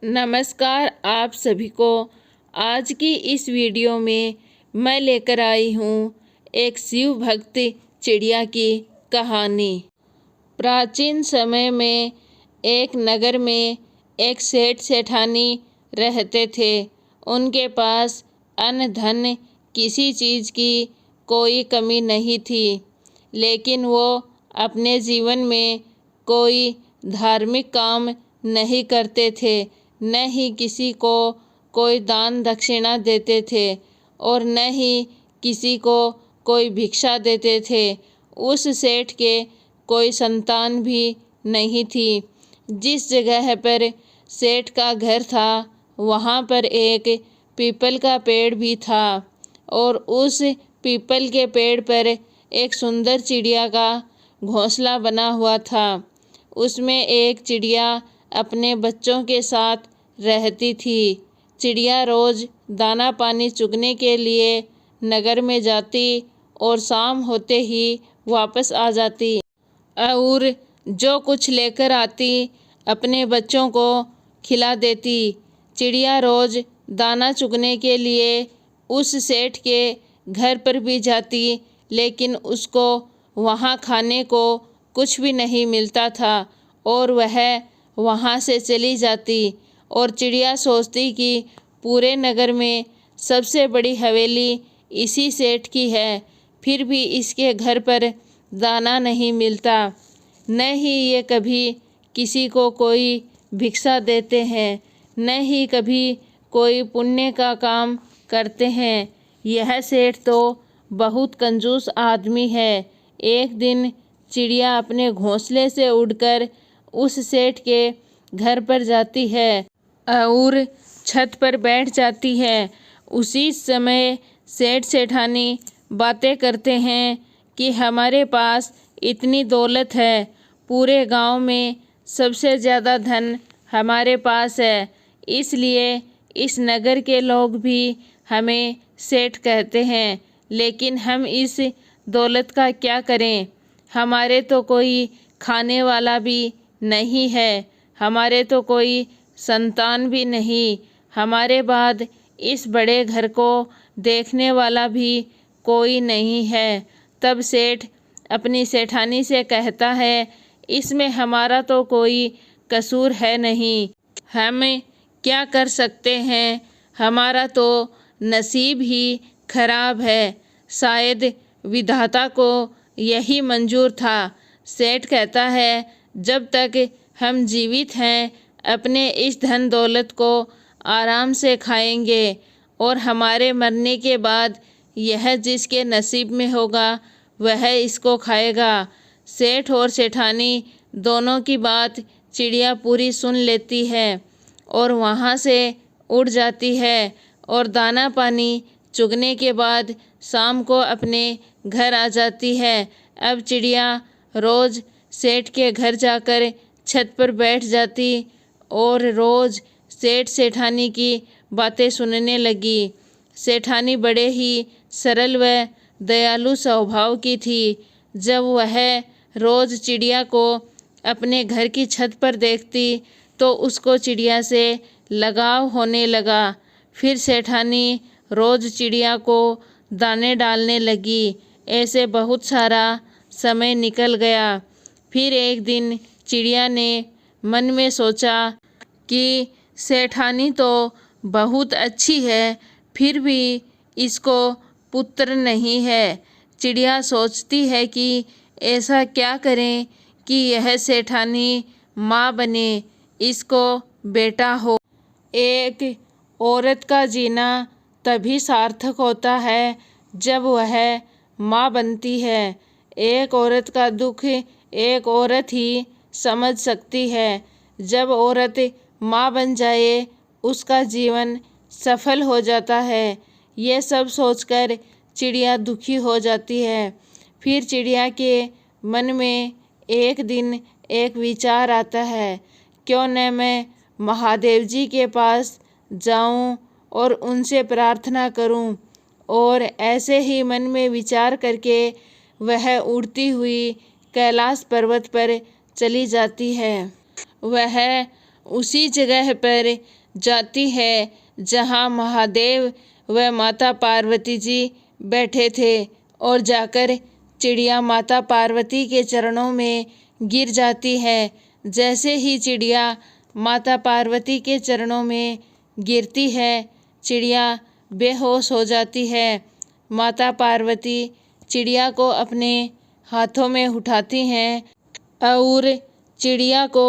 नमस्कार आप सभी को। आज की इस वीडियो में मैं लेकर आई हूँ एक शिव भक्त चिड़िया की कहानी। प्राचीन समय में एक नगर में एक सेठ सेठानी रहते थे। उनके पास अन्न धन किसी चीज़ की कोई कमी नहीं थी, लेकिन वो अपने जीवन में कोई धार्मिक काम नहीं करते थे, न ही किसी को कोई दान दक्षिणा देते थे और न ही किसी को कोई भिक्षा देते थे। उस सेठ के कोई संतान भी नहीं थी। जिस जगह पर सेठ का घर था वहाँ पर एक पीपल का पेड़ भी था और उस पीपल के पेड़ पर एक सुंदर चिड़िया का घोंसला बना हुआ था। उसमें एक चिड़िया अपने बच्चों के साथ रहती थी। चिड़िया रोज़ दाना पानी चुगने के लिए नगर में जाती और शाम होते ही वापस आ जाती और जो कुछ लेकर आती अपने बच्चों को खिला देती। चिड़िया रोज़ दाना चुगने के लिए उस सेठ के घर पर भी जाती, लेकिन उसको वहाँ खाने को कुछ भी नहीं मिलता था और वह वहाँ से चली जाती। और चिड़िया सोचती कि पूरे नगर में सबसे बड़ी हवेली इसी सेठ की है, फिर भी इसके घर पर दाना नहीं मिलता, न ही ये कभी किसी को कोई भिक्षा देते हैं, न ही कभी कोई पुण्य का काम करते हैं। यह सेठ तो बहुत कंजूस आदमी है। एक दिन चिड़िया अपने घोंसले से उड़कर उस सेठ के घर पर जाती है और छत पर बैठ जाती है। उसी समय सेठ सेठानी बातें करते हैं कि हमारे पास इतनी दौलत है, पूरे गांव में सबसे ज़्यादा धन हमारे पास है, इसलिए इस नगर के लोग भी हमें सेठ कहते हैं। लेकिन हम इस दौलत का क्या करें? हमारे तो कोई खाने वाला भी नहीं है, हमारे तो कोई संतान भी नहीं, हमारे बाद इस बड़े घर को देखने वाला भी कोई नहीं है। तब सेठ अपनी सेठानी से कहता है, इसमें हमारा तो कोई कसूर है नहीं, हम क्या कर सकते हैं? हमारा तो नसीब ही खराब है, शायद विधाता को यही मंजूर था। सेठ कहता है, जब तक हम जीवित हैं अपने इस धन दौलत को आराम से खाएंगे और हमारे मरने के बाद यह जिसके नसीब में होगा वह इसको खाएगा। सेठ और सेठानी दोनों की बात चिड़िया पूरी सुन लेती है और वहाँ से उड़ जाती है और दाना पानी चुगने के बाद शाम को अपने घर आ जाती है। अब चिड़िया रोज़ सेठ के घर जाकर छत पर बैठ जाती और रोज़ सेठ सेठानी की बातें सुनने लगी। सेठानी बड़े ही सरल व दयालु स्वभाव की थी। जब वह रोज़ चिड़िया को अपने घर की छत पर देखती तो उसको चिड़िया से लगाव होने लगा। फिर सेठानी रोज़ चिड़िया को दाने डालने लगी। ऐसे बहुत सारा समय निकल गया। फिर एक दिन चिड़िया ने मन में सोचा कि सेठानी तो बहुत अच्छी है, फिर भी इसको पुत्र नहीं है। चिड़िया सोचती है कि ऐसा क्या करें कि यह सेठानी माँ बने, इसको बेटा हो। एक औरत का जीना तभी सार्थक होता है जब वह माँ बनती है। एक औरत का दुख एक औरत ही समझ सकती है। जब औरत माँ बन जाए उसका जीवन सफल हो जाता है। ये सब सोचकर चिड़िया दुखी हो जाती है। फिर चिड़िया के मन में एक दिन एक विचार आता है, क्यों न मैं महादेव जी के पास जाऊं और उनसे प्रार्थना करूं। और ऐसे ही मन में विचार करके वह उड़ती हुई कैलाश पर्वत पर चली जाती है। वह उसी जगह पर जाती है जहाँ महादेव व माता पार्वती जी बैठे थे और जाकर चिड़िया माता पार्वती के चरणों में गिर जाती है। जैसे ही चिड़िया माता पार्वती के चरणों में गिरती है, चिड़िया बेहोश हो जाती है। माता पार्वती चिड़िया को अपने हाथों में उठाती हैं और चिड़िया को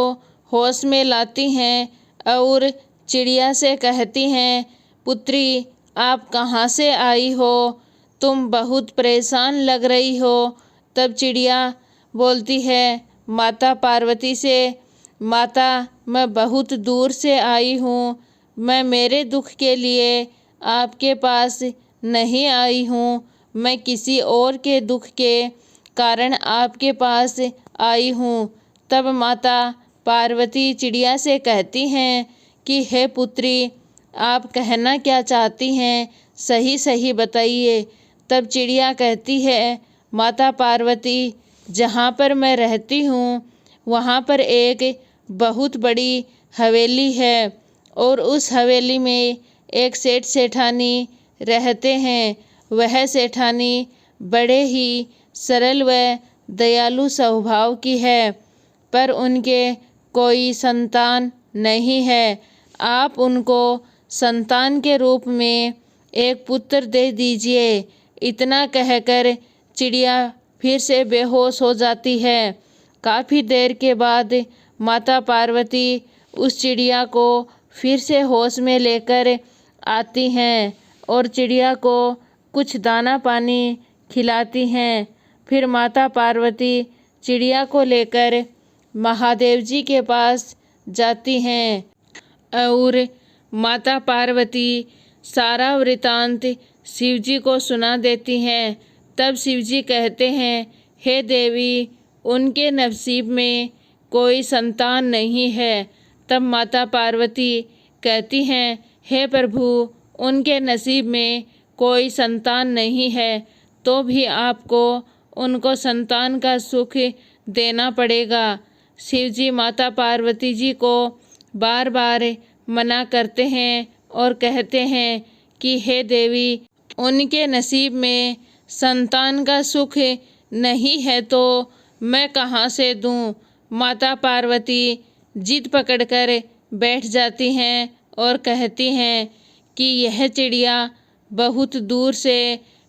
होश में लाती हैं और चिड़िया से कहती हैं, पुत्री आप कहाँ से आई हो? तुम बहुत परेशान लग रही हो। तब चिड़िया बोलती है माता पार्वती से, माता मैं बहुत दूर से आई हूँ, मैं मेरे दुख के लिए आपके पास नहीं आई हूँ, मैं किसी और के दुख के कारण आपके पास आई हूँ। तब माता पार्वती चिड़िया से कहती हैं कि हे पुत्री आप कहना क्या चाहती हैं, सही सही बताइए। तब चिड़िया कहती है माता पार्वती जहाँ पर मैं रहती हूँ वहाँ पर एक बहुत बड़ी हवेली है और उस हवेली में एक सेठ सेठानी रहते हैं। वह सेठानी बड़े ही सरल व दयालु स्वभाव की है, पर उनके कोई संतान नहीं है। आप उनको संतान के रूप में एक पुत्र दे दीजिए। इतना कहकर चिड़िया फिर से बेहोश हो जाती है। काफ़ी देर के बाद माता पार्वती उस चिड़िया को फिर से होश में लेकर आती हैं और चिड़िया को कुछ दाना पानी खिलाती हैं। फिर माता पार्वती चिड़िया को लेकर महादेव जी के पास जाती हैं और माता पार्वती सारा वृतांत शिव जी को सुना देती हैं। तब शिव जी कहते हैं, हे देवी उनके नसीब में कोई संतान नहीं है। तब माता पार्वती कहती हैं, हे प्रभु उनके नसीब में कोई संतान नहीं है तो भी आपको उनको संतान का सुख देना पड़ेगा। शिव जी माता पार्वती जी को बार बार मना करते हैं और कहते हैं कि हे देवी उनके नसीब में संतान का सुख नहीं है तो मैं कहाँ से दूँ। माता पार्वती जिद पकड़कर बैठ जाती हैं और कहती हैं कि यह चिड़िया बहुत दूर से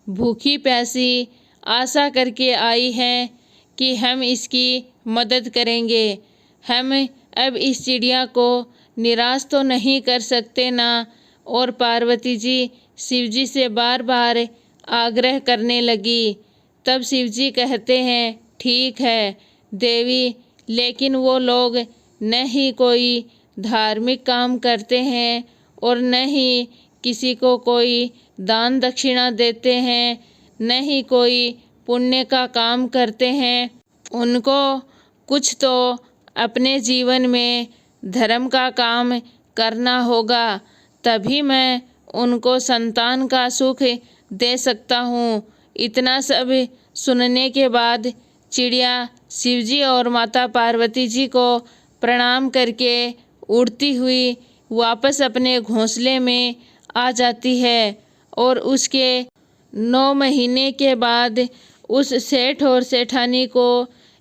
भूखी प्यासी आशा करके आई है कि हम इसकी मदद करेंगे। हम अब इस चिड़िया को निराश तो नहीं कर सकते ना। और पार्वती जी शिव जी से बार बार आग्रह करने लगी। तब शिव जी कहते हैं, ठीक है देवी, लेकिन वो लोग न ही कोई धार्मिक काम करते हैं और न ही किसी को कोई दान दक्षिणा देते हैं, न ही कोई पुण्य का काम करते हैं। उनको कुछ तो अपने जीवन में धर्म का काम करना होगा, तभी मैं उनको संतान का सुख दे सकता हूँ। इतना सब सुनने के बाद चिड़िया शिवजी और माता पार्वती जी को प्रणाम करके उड़ती हुई वापस अपने घोंसले में आ जाती है और उसके 9 महीने के बाद उस सेठ और सेठानी को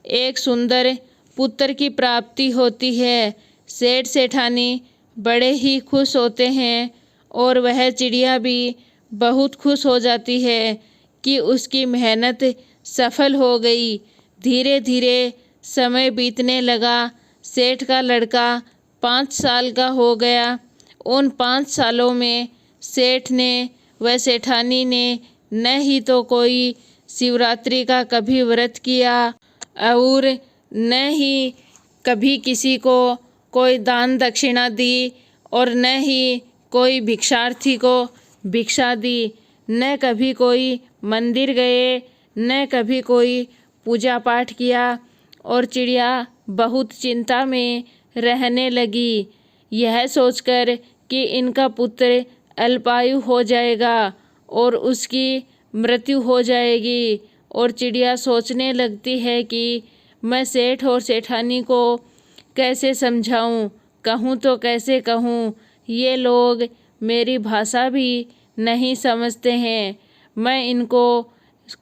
एक सुंदर पुत्र की प्राप्ति होती है। सेठ सेठानी बड़े ही खुश होते हैं और वह चिड़िया भी बहुत खुश हो जाती है कि उसकी मेहनत सफल हो गई। धीरे धीरे समय बीतने लगा। सेठ का लड़का 5 साल का हो गया। उन 5 सालों में सेठ ने व सेठानी ने न ही तो कोई शिवरात्रि का कभी व्रत किया और न ही कभी किसी को कोई दान दक्षिणा दी और न ही कोई भिक्षार्थी को भिक्षा दी, न कभी कोई मंदिर गए, न कभी कोई पूजा पाठ किया। और चिड़िया बहुत चिंता में रहने लगी, यह सोचकर कि इनका पुत्र अल्पायु हो जाएगा और उसकी मृत्यु हो जाएगी। और चिड़िया सोचने लगती है कि मैं सेठ और सेठानी को कैसे समझाऊं, कहूँ तो कैसे कहूँ, ये लोग मेरी भाषा भी नहीं समझते हैं, मैं इनको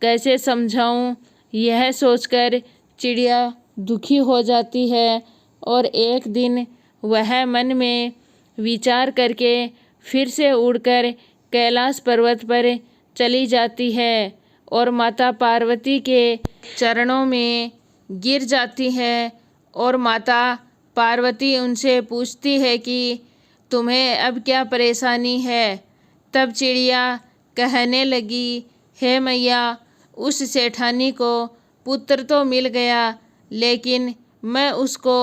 कैसे समझाऊँ। यह सोचकर चिड़िया दुखी हो जाती है और एक दिन वह मन में विचार करके फिर से उड़कर कैलाश पर्वत पर चली जाती है और माता पार्वती के चरणों में गिर जाती है। और माता पार्वती उनसे पूछती है कि तुम्हें अब क्या परेशानी है। तब चिड़िया कहने लगी, हे मैया, उस सेठानी को पुत्र तो मिल गया, लेकिन मैं उसको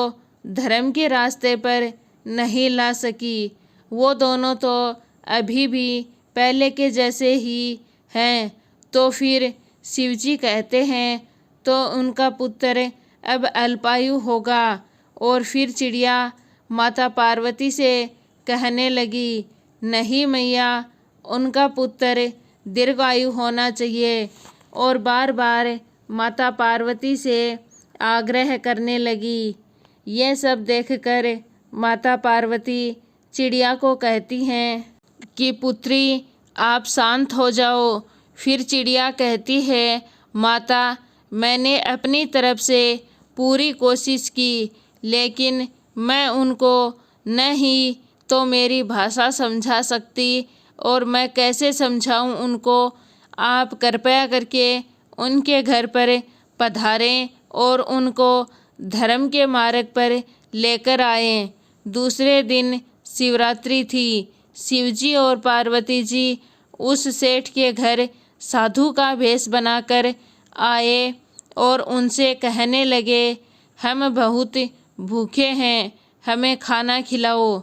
धर्म के रास्ते पर नहीं ला सकी। वो दोनों तो अभी भी पहले के जैसे ही हैं। तो फिर शिवजी कहते हैं तो उनका पुत्र अब अल्पायु होगा। और फिर चिड़िया माता पार्वती से कहने लगी, नहीं मैया, उनका पुत्र दीर्घायु होना चाहिए। और बार बार माता पार्वती से आग्रह करने लगी। यह सब देखकर माता पार्वती चिड़िया को कहती हैं कि पुत्री, आप शांत हो जाओ। फिर चिड़िया कहती है, माता, मैंने अपनी तरफ से पूरी कोशिश की, लेकिन मैं उनको न ही तो मेरी भाषा समझा सकती और मैं कैसे समझाऊं उनको। आप कृपया करके उनके घर पर पधारें और उनको धर्म के मार्ग पर लेकर आएं। दूसरे दिन शिवरात्रि थी। शिवजी और पार्वती जी उस सेठ के घर साधु का भेष बनाकर आए और उनसे कहने लगे, हम बहुत भूखे हैं, हमें खाना खिलाओ।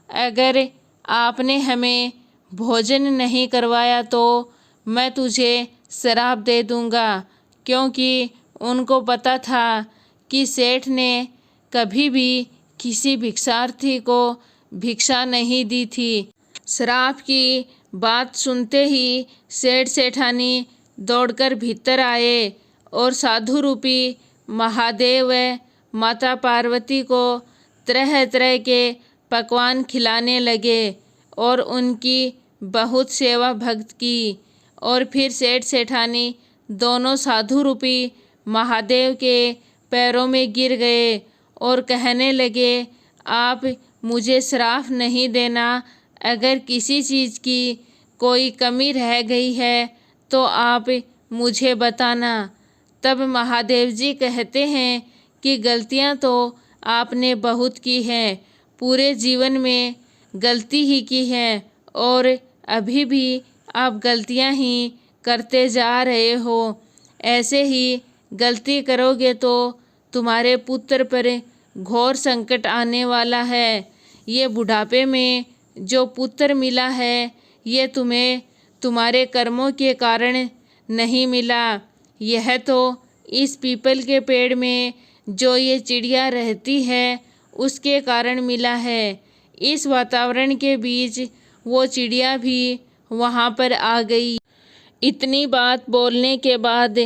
अगर आपने हमें भोजन नहीं करवाया तो मैं तुझे श्राप दे दूंगा। क्योंकि उनको पता था कि सेठ ने कभी भी किसी भिक्षार्थी को भिक्षा नहीं दी थी। श्राप की बात सुनते ही सेठ सेठानी दौड़कर भीतर आए और साधु रूपी महादेव व माता पार्वती को तरह तरह के पकवान खिलाने लगे और उनकी बहुत सेवा भक्त की। और फिर सेठ सेठानी दोनों साधु रूपी महादेव के पैरों में गिर गए और कहने लगे, आप मुझे श्राप नहीं देना। अगर किसी चीज़ की कोई कमी रह गई है तो आप मुझे बताना। तब महादेव जी कहते हैं कि गलतियां तो आपने बहुत की हैं, पूरे जीवन में गलती ही की है और अभी भी आप गलतियां ही करते जा रहे हो। ऐसे ही गलती करोगे तो तुम्हारे पुत्र पर घोर संकट आने वाला है। ये बुढ़ापे में जो पुत्र मिला है, ये तुम्हें तुम्हारे कर्मों के कारण नहीं मिला। यह तो इस पीपल के पेड़ में जो ये चिड़िया रहती है उसके कारण मिला है। इस वातावरण के बीच वो चिड़िया भी वहाँ पर आ गई। इतनी बात बोलने के बाद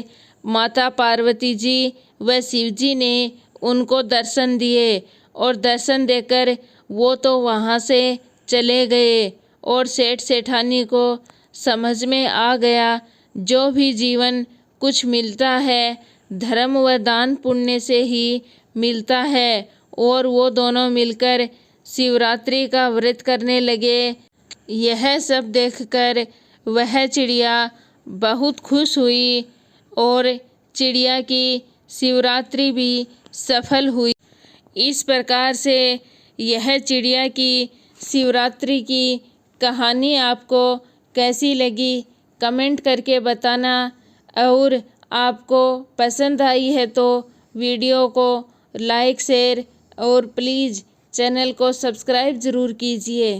माता पार्वती जी व शिवजी ने उनको दर्शन दिए और दर्शन देकर वो तो वहाँ से चले गए। और सेठ सेठानी को समझ में आ गया, जो भी जीवन कुछ मिलता है धर्म व दान पुण्य से ही मिलता है। और वो दोनों मिलकर शिवरात्रि का व्रत करने लगे। यह सब देखकर वह चिड़िया बहुत खुश हुई और चिड़िया की शिवरात्रि भी सफल हुई। इस प्रकार से यह चिड़िया की शिवरात्रि की कहानी आपको कैसी लगी कमेंट करके बताना। और आपको पसंद आई है तो वीडियो को लाइक शेयर और प्लीज़ चैनल को सब्सक्राइब ज़रूर कीजिए।